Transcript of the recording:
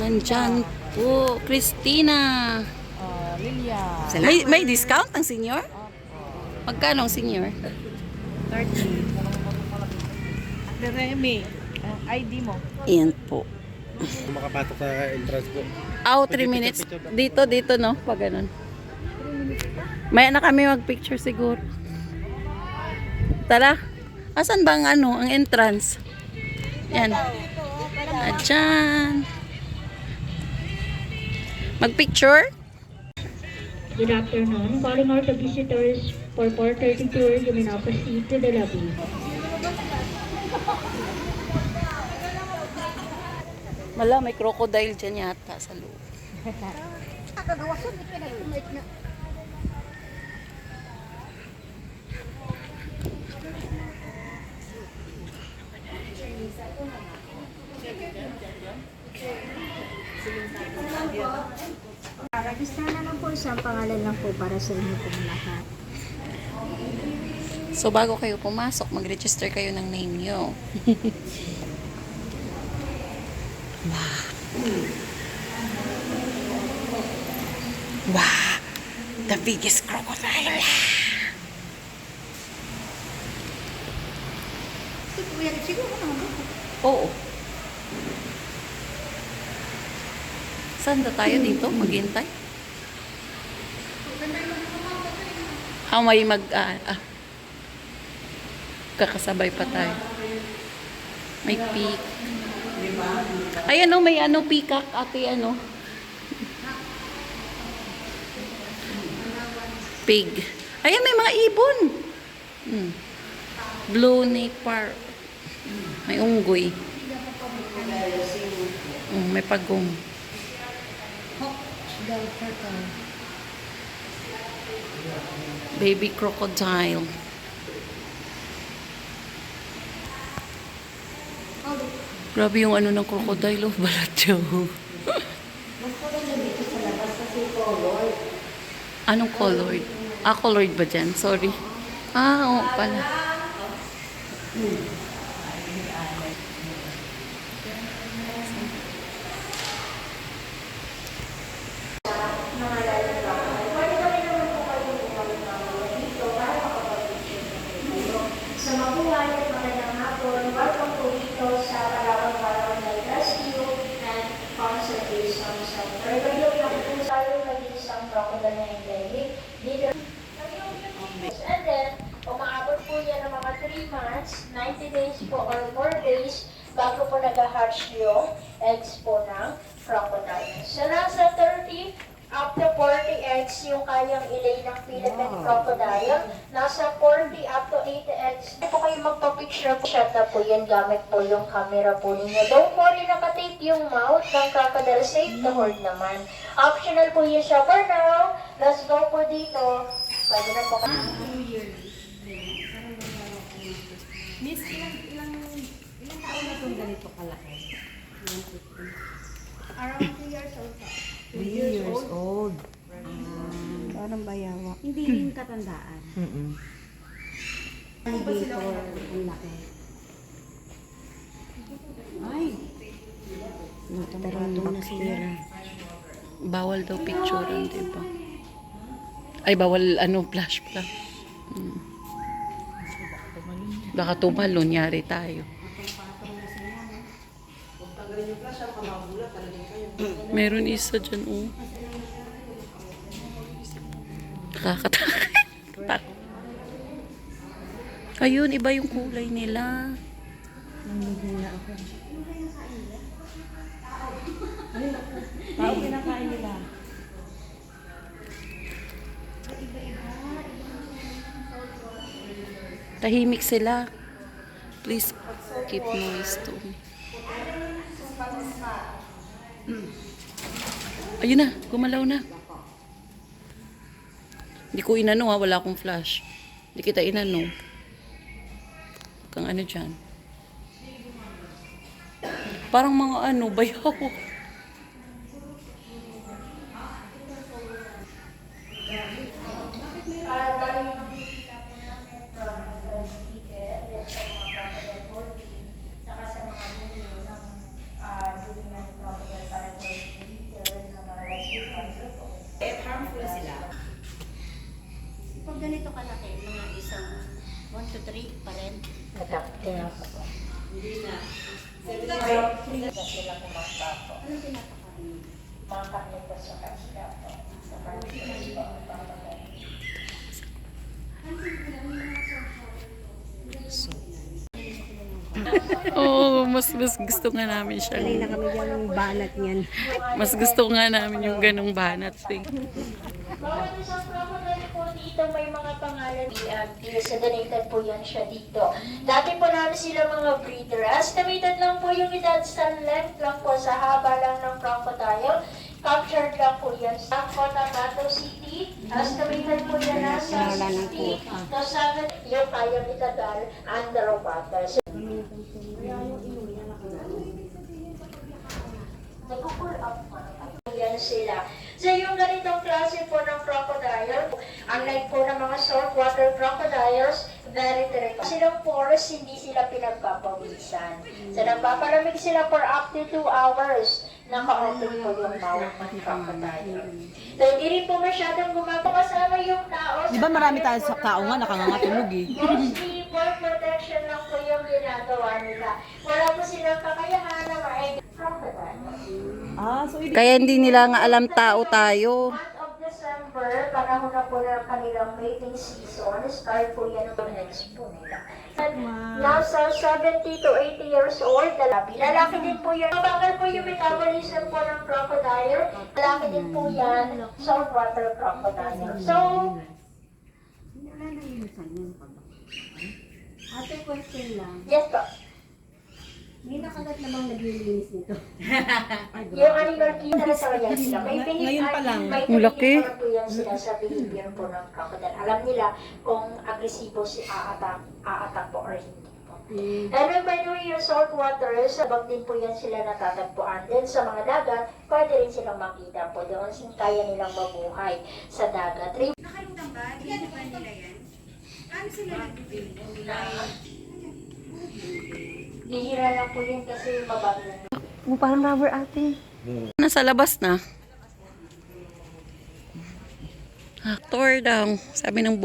Nandyan po, Christina. Lilia. May discount ang senior? Magkano ang senior? 30. Ate Remy, ID mo. Iyan po. Makapatok sa entrance po. 3 minutes. Dito, no? Pag ganun. May na kami mag-picture siguro. Tara. Asan ba ang entrance? Yan. Adyan. Mag-picture? Good afternoon. Calling all the visitors for 4:30 tour, you may now proceed to the lobby. May crocodile dyan yata sa loob. Register na lang po, isang pangalan lang po para sa inyo pong lahat. So, bago kayo pumasok, mag-register kayo ng name nyo. Wow. Wow. The biggest crocodile. Oo. Saan na tayo dito? Maghintay? May kakasabay pa tayo. May peak. Ay, may peacock, ate, pig. Ayan, may mga ibon. Blue Nepar. May unggoy. May pagong. Baby crocodile. Grabe yung ng crocodile, balat siya. Anong colored? Colored ba dyan? Sorry. Oo pala. Sa mabuhay at magandang hapon, welcome po dito sa Palawan Rescue and Conservation Center. Ngayon lang po tayo nag-isang crocodile na endemic dito. And then, umaabot po yan ng mga 3 months, 90 days po or 4 days bago po nag-hatch yung eggs po ng crocodile. So, nasa 30 up to 40 eggs yung kayang ilay ng Philippine crocodile. Nasa 40 up to 80 eggs. Hindi po kayo magpa-picture po. Shot na po yan gamit po yung camera po ninyo. Don't worry, nakatape yung mouth ng crocodile. Safe to hold naman. Optional po yun siya for now. Let's go po dito. Pwede na po kayo. Miss, ilang taon na itong ganito kalaki? Around 2 years old po. 3 years old. Parang bayawa. Hindi rin katandaan. Alligator, ang laki. Ay! Natarado na sila. Bawal daw picturean, diba? Ay, bawal flash. Baka tumalon, yari tayo. Meron isa dyan, Nakakatakot. Ayun, iba yung kulay nila. Nanghihina ako. Tao pinakain nila. Tahimik sila. Please keep noise to me. Ayun na, gumalaw na. Hindi ko inano wala akong flash. Hindi kita inano. Kang dyan. Parang mga bayaw. Harmful sila. Pag ganito kalaki, mga isang 1 to 3 pa rin. Nagkakita po. Hindi na. Sila kumasta po. Anong pinapakain? Mga karne po sa kanila po. Sa kanila po. Oo, mas gusto nga namin siya. Kanina kami yung banat niyan. Mas gusto nga namin yung ganong banat. Bawat isang crocodile po dito may mga pangalan. Designated po yan siya dito. Dati po namin sila mga breeder. Estimated lang po yung edad sa length lang po sa haba lang ng crocodile. Captured lang po yan sa Cotabato City. Estimated po yan nasa 60 to 7 yung kayang itagal underwater. So, nag-pull up po yan sila. So yung ganitong klase po ng crocodile, unlike po ng mga saltwater crocodiles, very direct. Silang pores, hindi sila pinagpapawisan. So nagpapalamig sila for up to 2 hours. Naka-open po yung mouth ng crocodile. So hindi rin po masyadong gumagawa kasama yung tao. Di ba marami tayo sa tao nga nakangangatulog eh. Mostly for protection lang po yung ginagawa nila. Wala po silang kakayahan na maig crocodile. Ah, so ibig Kaya hindi nila nga alam tao tayo. Month of December, panahon na po ng kanilang mating season. Start po yan ng next po nila. At nasa 70 to 80 years old, lalaki din po yan. Mabagal po yung metabolism po ng crocodile. Lalaki din po yan, saltwater crocodile. So, Ate, question lang. yes po. May nakagat na bang naglilinis nito? Yung animal killer sa yan sila. May Ngayon pa lang. May Ang laki. po yan sila sa behavior po ng crocodile. Alam nila kung agresibo si a-attack po or hindi po. And when by the way, yung salt waters, sabag din po yan sila natatagpuan. Then sa mga dagat, pwede rin silang makita po doon. Kaya nilang mabuhay sa dagat. Nakalimutan ba? Hindi pa nila yan? Paano sila nag-build? Bihira lang po yun kasi mabagal. Parang rubber ate. Nasa labas na. Actor daw, sabi ng